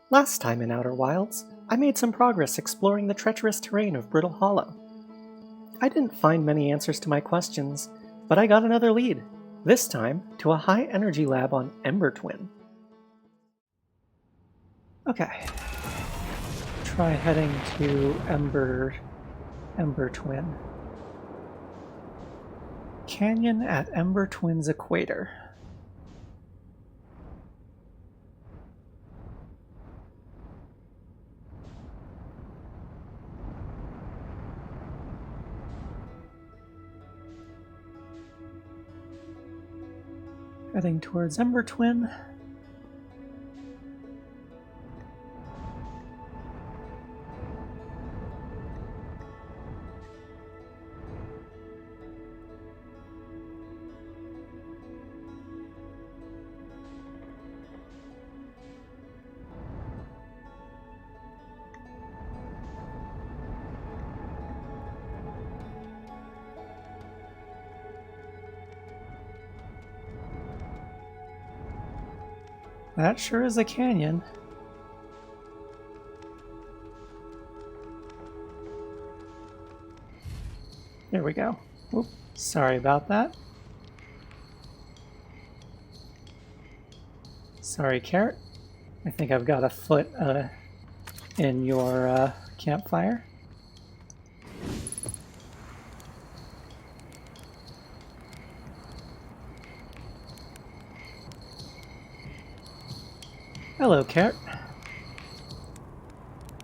Last time in Outer Wilds, I made some progress exploring the treacherous terrain of Brittle Hollow. I didn't find many answers to my questions, but I got another lead, this time to a high-energy lab on Ember Twin. Okay. Try heading to Ember Twin. Canyon at Ember Twin's equator. Heading towards Ember Twin. That sure is a canyon. There we go. Oop, sorry about that. Sorry, Carrot. I think I've got a foot in your campfire. Hello, Carrot.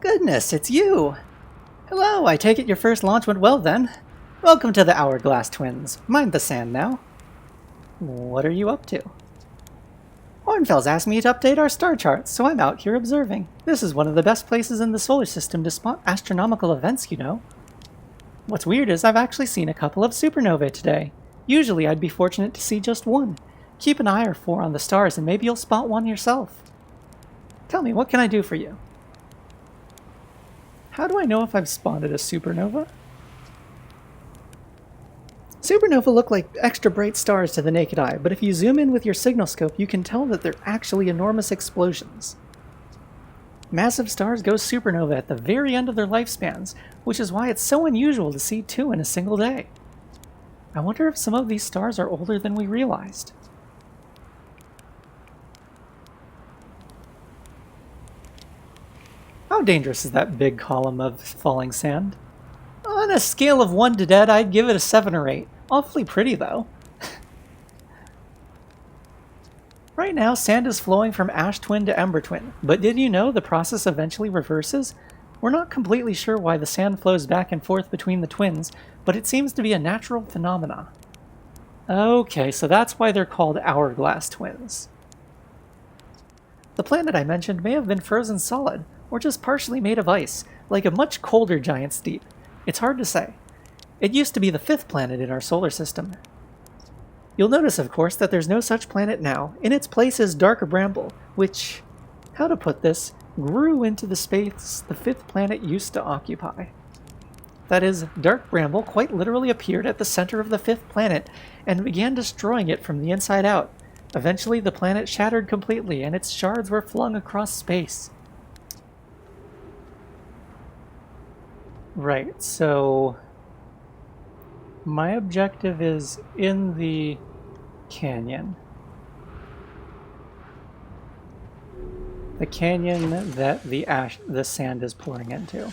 Goodness, it's you! Hello, I take it your first launch went well then. Welcome to the Hourglass Twins. Mind the sand now. What are you up to? Hornfels asked me to update our star charts, so I'm out here observing. This is one of the best places in the solar system to spot astronomical events, you know. What's weird is I've actually seen a couple of supernovae today. Usually I'd be fortunate to see just one. Keep an eye or four on the stars and maybe you'll spot one yourself. Tell me, what can I do for you? How do I know if I've spotted a supernova? Supernova look like extra bright stars to the naked eye, but if you zoom in with your signal scope, you can tell that they're actually enormous explosions. Massive stars go supernova at the very end of their lifespans, which is why it's so unusual to see two in a single day. I wonder if some of these stars are older than we realized. How dangerous is that big column of falling sand? On a scale of 1 to dead, I'd give it a 7 or 8. Awfully pretty, though. Right now, sand is flowing from Ash Twin to Ember Twin, but did you know the process eventually reverses? We're not completely sure why the sand flows back and forth between the twins, but it seems to be a natural phenomena. Okay, so that's why they're called Hourglass Twins. The planet I mentioned may have been frozen solid, or just partially made of ice, like a much colder giant steep. It's hard to say. It used to be the 5th planet in our solar system. You'll notice, of course, that there's no such planet now. In its place is Dark Bramble, which, how to put this, grew into the space the 5th planet used to occupy. That is, Dark Bramble quite literally appeared at the center of the 5th planet and began destroying it from the inside out. Eventually, the planet shattered completely, and its shards were flung across space. Right, so my objective is in the canyon. The canyon that the sand is pouring into.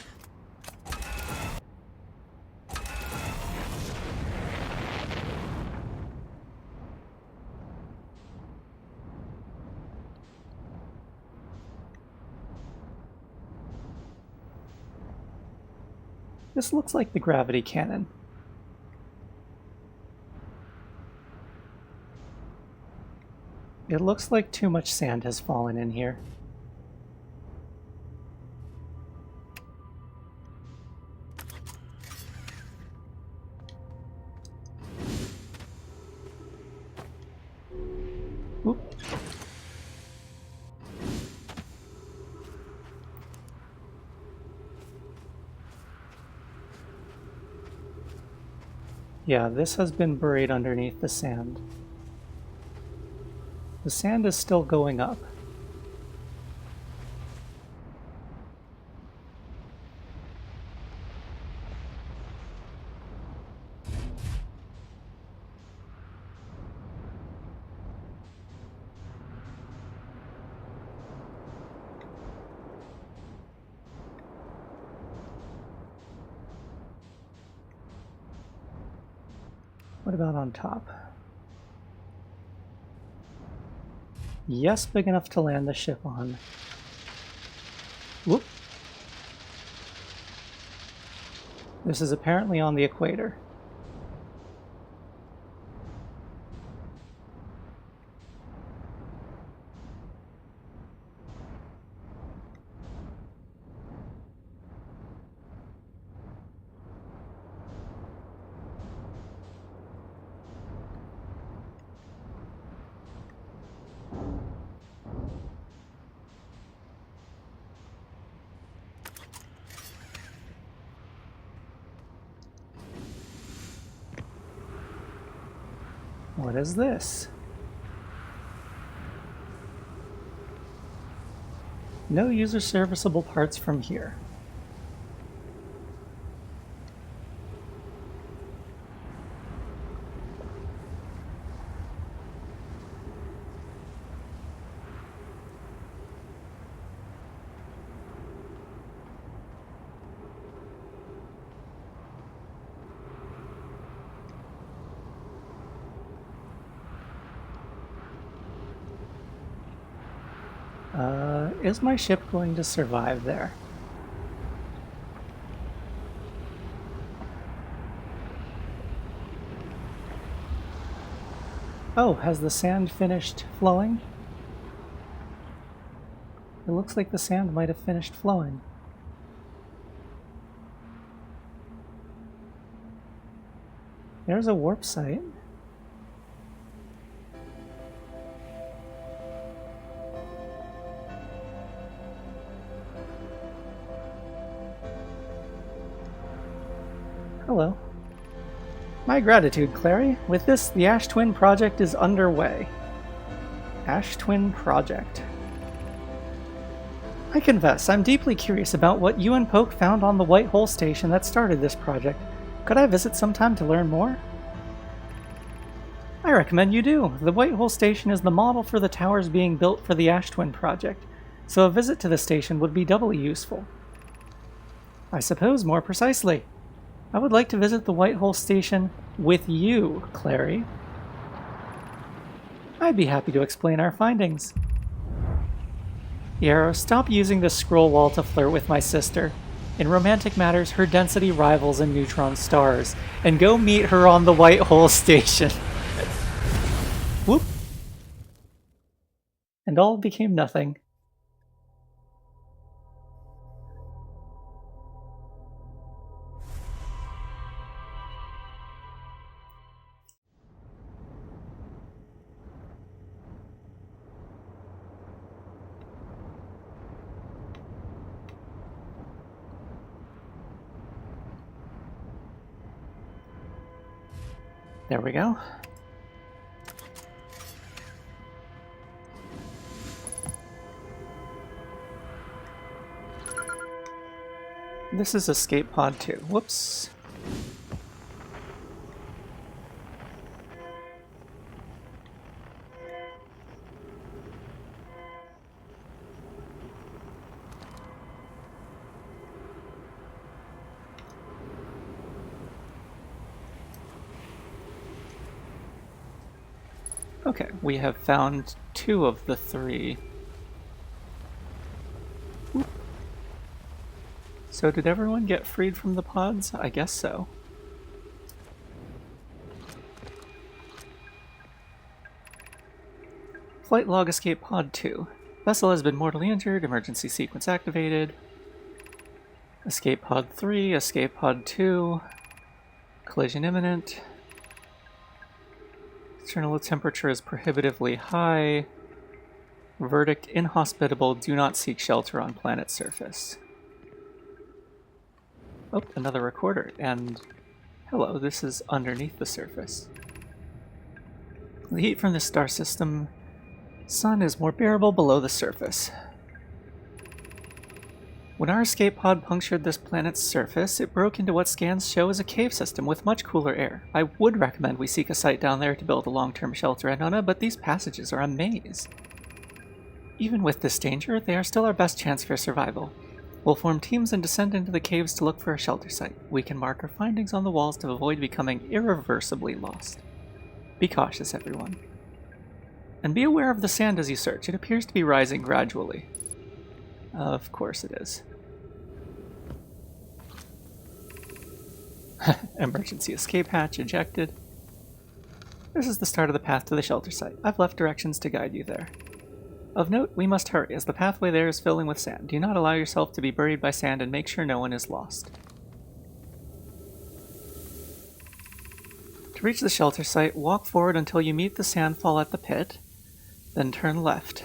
This looks like the gravity cannon. It looks like too much sand has fallen in here. Oop. Yeah, this has been buried underneath the sand. The sand is still going up. What about on top? Yes, big enough to land the ship on. Whoop. This is apparently on the equator. What is this? No user serviceable parts from here. Is my ship going to survive there? Oh, has the sand finished flowing? It looks like the sand might have finished flowing. There's a warp site. Hello. My gratitude, Clary. With this, the Ash Twin project is underway. Ash Twin project. I confess, I'm deeply curious about what you and Poke found on the White Hole station that started this project. Could I visit sometime to learn more? I recommend you do. The White Hole station is the model for the towers being built for the Ash Twin project, so a visit to the station would be doubly useful. I suppose more precisely. I would like to visit the White Hole station with you, Clary. I'd be happy to explain our findings. Yarrow, stop using the scroll wall to flirt with my sister. In romantic matters, her density rivals in neutron stars. And go meet her on the White Hole station. Whoop. And all became nothing. There we go. This is escape pod 2. Whoops. Okay, we have found 2 of the 3. Oop. So did everyone get freed from the pods? I guess so. Flight log escape pod 2. Vessel has been mortally injured, emergency sequence activated. Escape pod 3, escape pod 2. Collision imminent. External temperature is prohibitively high. Verdict inhospitable, do not seek shelter on planet surface. Oh, another recorder, and hello, this is underneath the surface. The heat from the star system sun is more bearable below the surface. When our escape pod punctured this planet's surface, it broke into what scans show as a cave system with much cooler air. I would recommend we seek a site down there to build a long-term shelter at Nona, but these passages are a maze. Even with this danger, they are still our best chance for survival. We'll form teams and descend into the caves to look for a shelter site. We can mark our findings on the walls to avoid becoming irreversibly lost. Be cautious, everyone. And be aware of the sand as you search. It appears to be rising gradually. Of course it is. Emergency escape hatch ejected. This is the start of the path to the shelter site. I've left directions to guide you there. Of note, we must hurry, as the pathway there is filling with sand. Do not allow yourself to be buried by sand and make sure no one is lost. To reach the shelter site, walk forward until you meet the sandfall at the pit, then turn left.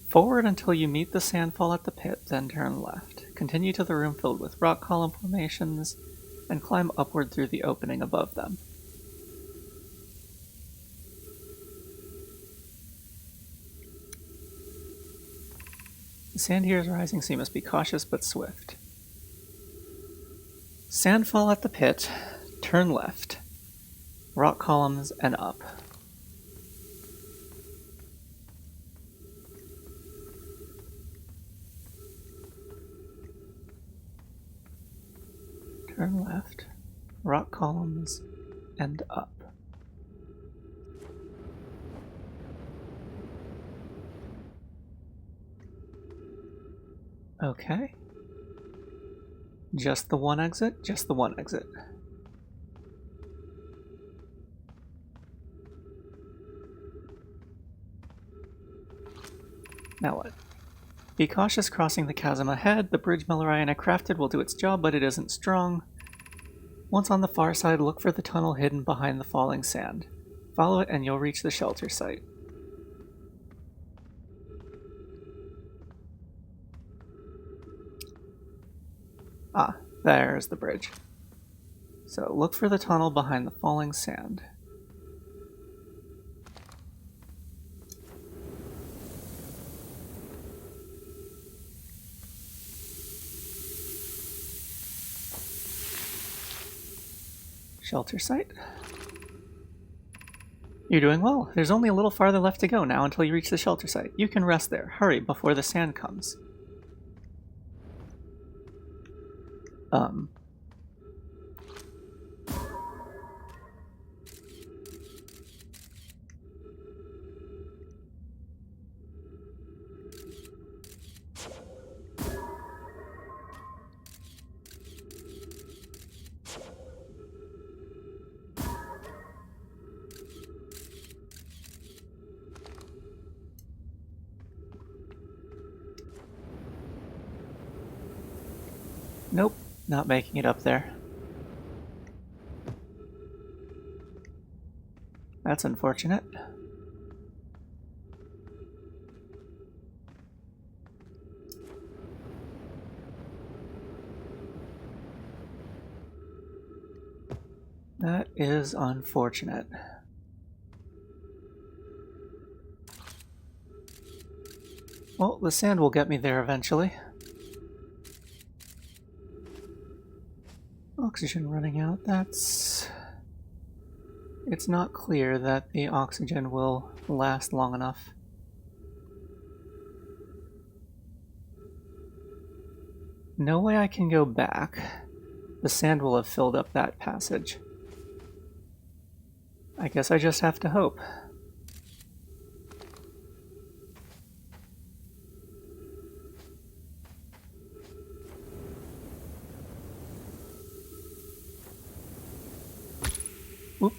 Forward until you meet the sandfall at the pit, then turn left. Continue to the room filled with rock column formations, and climb upward through the opening above them. The sand here is rising, so you must be cautious but swift. Sandfall at the pit, turn left. Rock columns and up. Turn left. Rock columns and up. Okay. Just the one exit? Just the one exit. Now what? Be cautious crossing the chasm ahead. The bridge Milleriana crafted will do its job, but it isn't strong. Once on the far side, look for the tunnel hidden behind the falling sand. Follow it and you'll reach the shelter site. Ah, there's the bridge. So look for the tunnel behind the falling sand. Shelter site. You're doing well. There's only a little farther left to go now until you reach the shelter site. You can rest there. Hurry before the sand comes. Nope, not making it up there. That's unfortunate. That is unfortunate. Well, the sand will get me there eventually. Oxygen running out, that's... It's not clear that the oxygen will last long enough. No way I can go back. The sand will have filled up that passage. I guess I just have to hope. Whoop.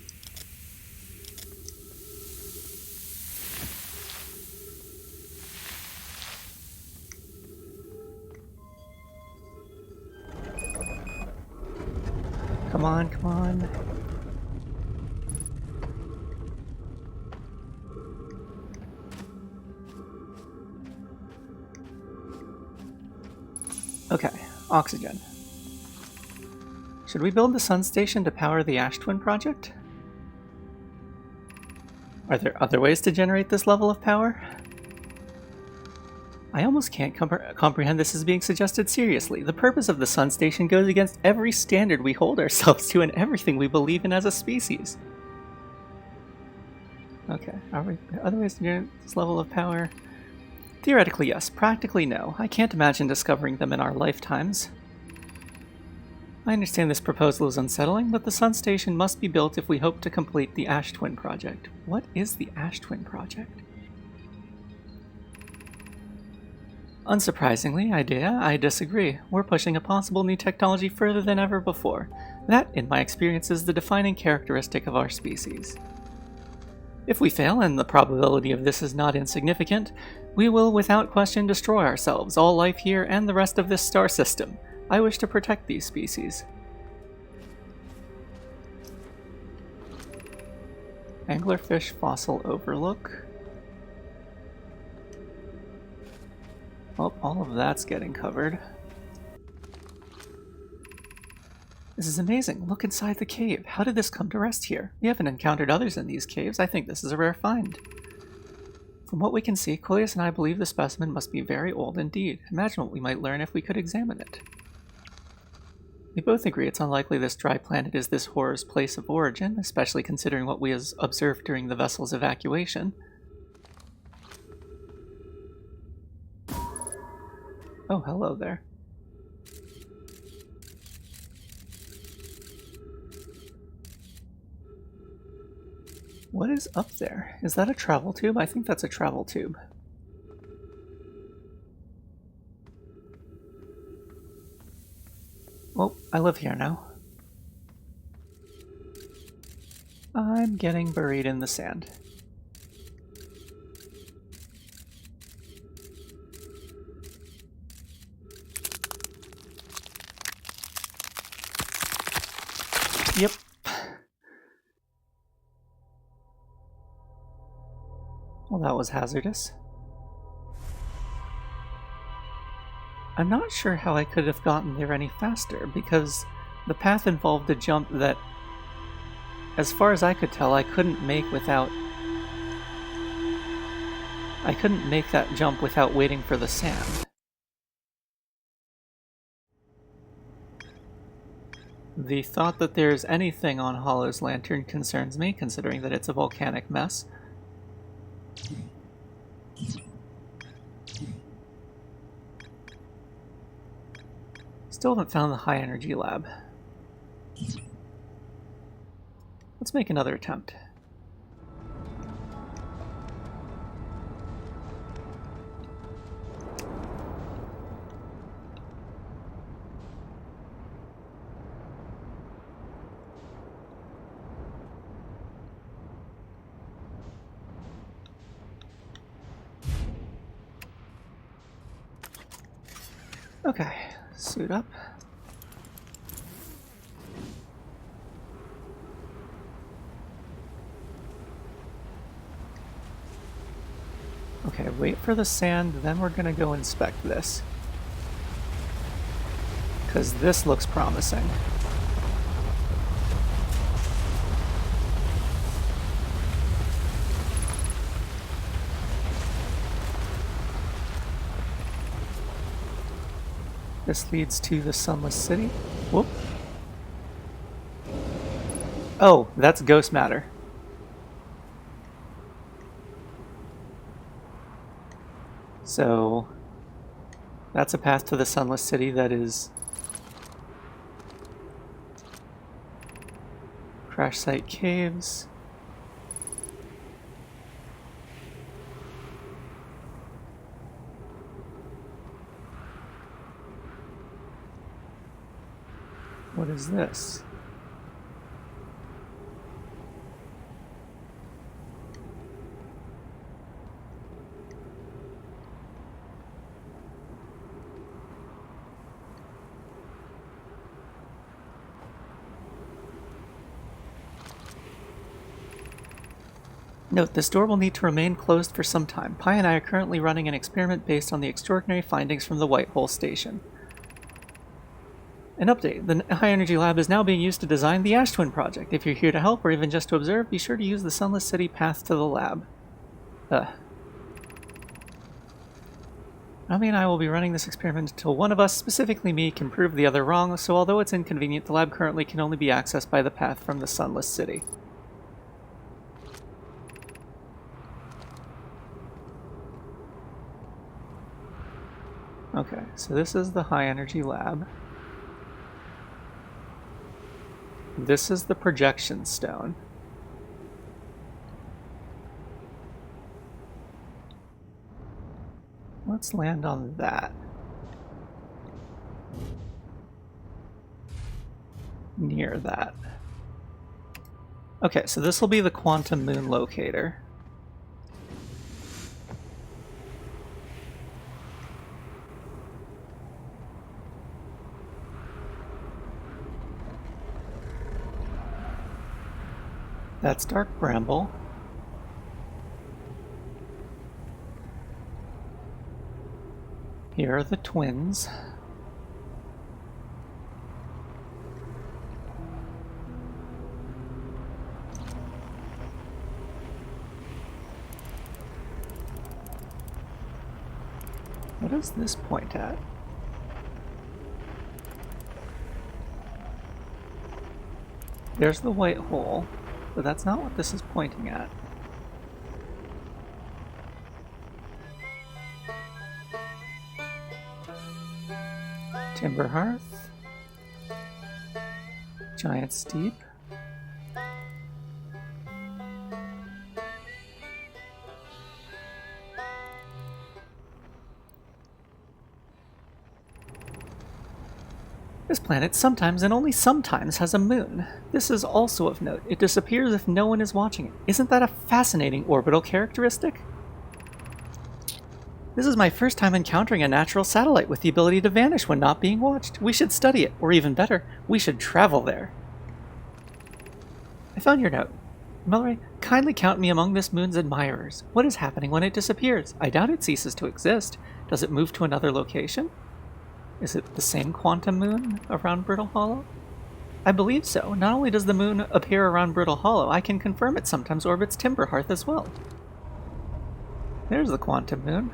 Come on, come on. Okay, oxygen. Should we build the sun station to power the Ash Twin project? Are there other ways to generate this level of power? I almost can't comprehend this as being suggested seriously. The purpose of the sun station goes against every standard we hold ourselves to and everything we believe in as a species. Okay, are there other ways to generate this level of power? Theoretically, yes. Practically, no. I can't imagine discovering them in our lifetimes. I understand this proposal is unsettling, but the Sun Station must be built if we hope to complete the Ash Twin Project. What is the Ash Twin Project? Unsurprisingly, I disagree. We're pushing a possible new technology further than ever before. That, in my experience, is the defining characteristic of our species. If we fail, and the probability of this is not insignificant, we will without question destroy ourselves, all life here, and the rest of this star system. I wish to protect these species. Anglerfish fossil overlook. Well, all of that's getting covered. This is amazing. Look inside the cave. How did this come to rest here? We haven't encountered others in these caves. I think this is a rare find. From what we can see, Coleus and I believe the specimen must be very old indeed. Imagine what we might learn if we could examine it. We both agree it's unlikely this dry planet is this horror's place of origin, especially considering what we observed during the vessel's evacuation. Oh, hello there. What is up there? Is that a travel tube? I think that's a travel tube. Well, I live here now. I'm getting buried in the sand. Yep. Well, that was hazardous. I'm not sure how I could have gotten there any faster, because the path involved a jump that, as far as I could tell, I couldn't make without... I couldn't make that jump without waiting for the sand. The thought that there's anything on Hollow's lantern concerns me, considering that it's a volcanic mess. Still haven't found the high energy lab. Let's make another attempt. Okay, suit up. Okay, wait for the sand, then we're gonna go inspect this. Because this looks promising. This leads to the Sunless City. Whoop. Oh, that's ghost matter. So, that's a path to the Sunless City that is Crash Site Caves. What is this? Note, this door will need to remain closed for some time. Pi and I are currently running an experiment based on the extraordinary findings from the White Hole Station. An update. The High Energy Lab is now being used to design the Ash Twin Project. If you're here to help or even just to observe, be sure to use the Sunless City path to the lab. Nami and I will be running this experiment until one of us, specifically me, can prove the other wrong, so although it's inconvenient, the lab currently can only be accessed by the path from the Sunless City. Okay, so this is the high energy lab. This is the projection stone. Let's land on that. Near that. Okay, so this will be the quantum moon locator. That's Dark Bramble. Here are the twins. What does this point at? There's the white hole, but that's not what this is pointing at. Timber Hearth. Giant Steep. This planet sometimes and only sometimes has a moon. This is also of note. It disappears if no one is watching it. Isn't that a fascinating orbital characteristic? This is my first time encountering a natural satellite with the ability to vanish when not being watched. We should study it, or even better, we should travel there. I found your note. Mallory, kindly count me among this moon's admirers. What is happening when it disappears? I doubt it ceases to exist. Does it move to another location? Is it the same quantum moon around Brittle Hollow? I believe so. Not only does the moon appear around Brittle Hollow, I can confirm it sometimes orbits Timber Hearth as well. There's the quantum moon.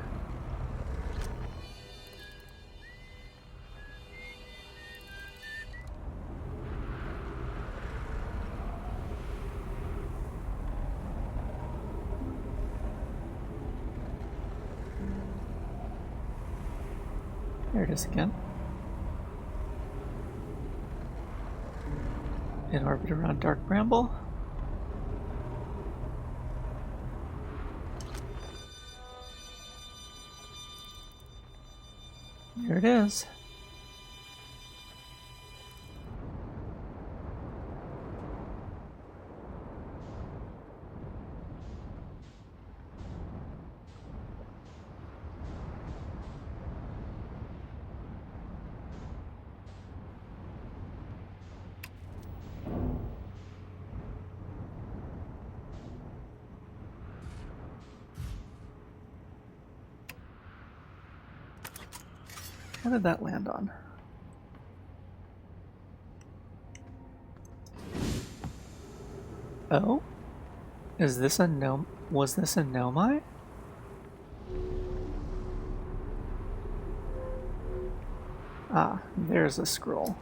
There it is again. In orbit around Dark Bramble. There it is. What did that land on? Oh? Is this a gnome? Was this a Nomai? Ah, there's a scroll.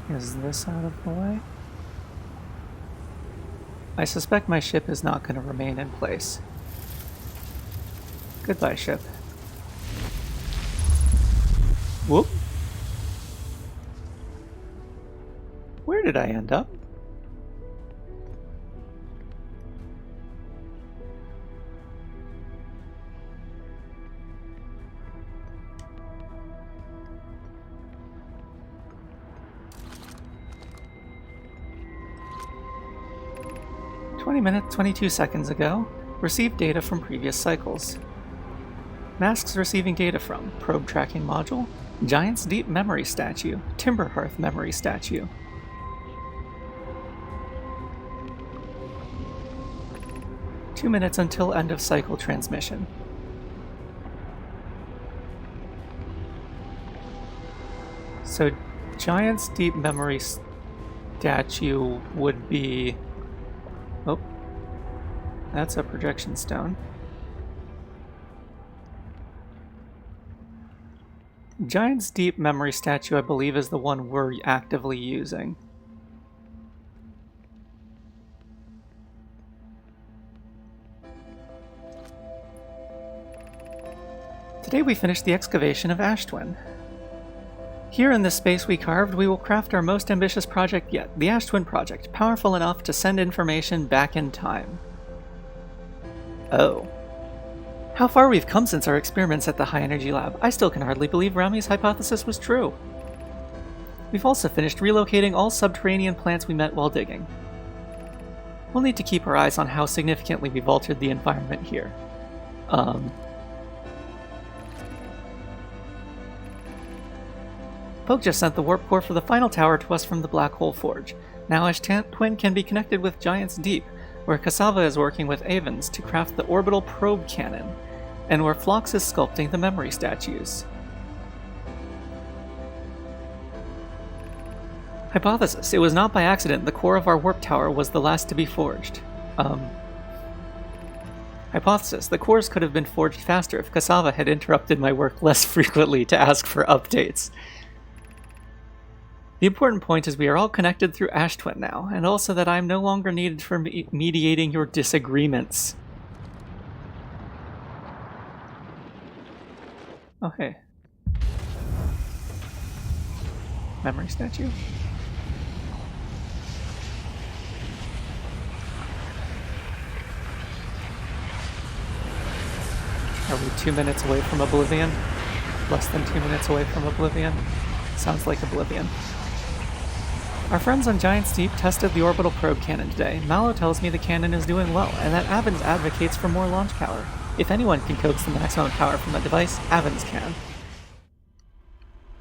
Is this out of the way? I suspect my ship is not going to remain in place. Goodbye, ship. Whoop. Where did I end up? Minutes 22 seconds ago, received data from previous cycles. Masks receiving data from Probe Tracking Module, Giant's Deep Memory Statue, Timber Hearth Memory Statue. Two minutes until end of cycle transmission. So, Giant's Deep Memory Statue would be... Oh, that's a projection stone. Giant's Deep memory statue, I believe, is the one we're actively using. Today we finished the excavation of Ash Twin. Here in this space we carved, we will craft our most ambitious project yet, the Ash Twin Project, powerful enough to send information back in time. Oh. How far we've come since our experiments at the High Energy Lab. I still can hardly believe Rami's hypothesis was true. We've also finished relocating all subterranean plants we met while digging. We'll need to keep our eyes on how significantly we've altered the environment here. Poke just sent the warp core for the final tower to us from the Black Hole Forge. Now Ash Twin can be connected with Giant's Deep, where Cassava is working with Avens to craft the orbital probe cannon, and where Phlox is sculpting the memory statues. Hypothesis. It was not by accident the core of our warp tower was the last to be forged. Hypothesis. The cores could have been forged faster if Cassava had interrupted my work less frequently to ask for updates. The important point is we are all connected through Ash Twin now, and also that I am no longer needed for mediating your disagreements. Oh, hey. Memory statue? Are we 2 minutes away from Oblivion? Less than 2 minutes away from Oblivion? Sounds like Oblivion. Our friends on Giant's Deep tested the orbital probe cannon today. Mallow tells me the cannon is doing well, and that Avens advocates for more launch power. If anyone can coax the maximum power from a device, Avens can.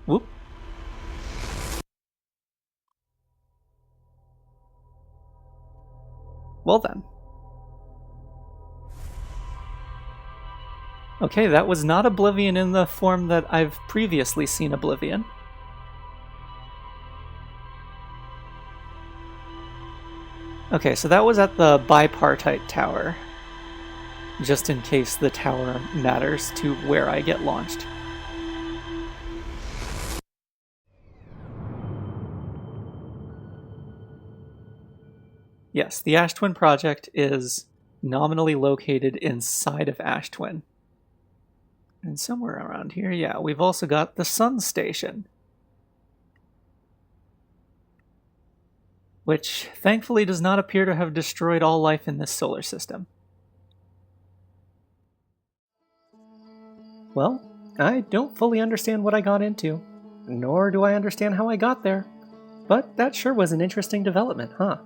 Whoop. Well then. Okay, that was not Oblivion in the form that I've previously seen Oblivion. Okay, so that was at the bipartite tower. Just in case the tower matters to where I get launched. Yes, the Ash Twin project is nominally located inside of Ash Twin. And somewhere around here, yeah, we've also got the Sun Station. Which, thankfully, does not appear to have destroyed all life in this solar system. Well, I don't fully understand what I got into, nor do I understand how I got there. But that sure was an interesting development, huh?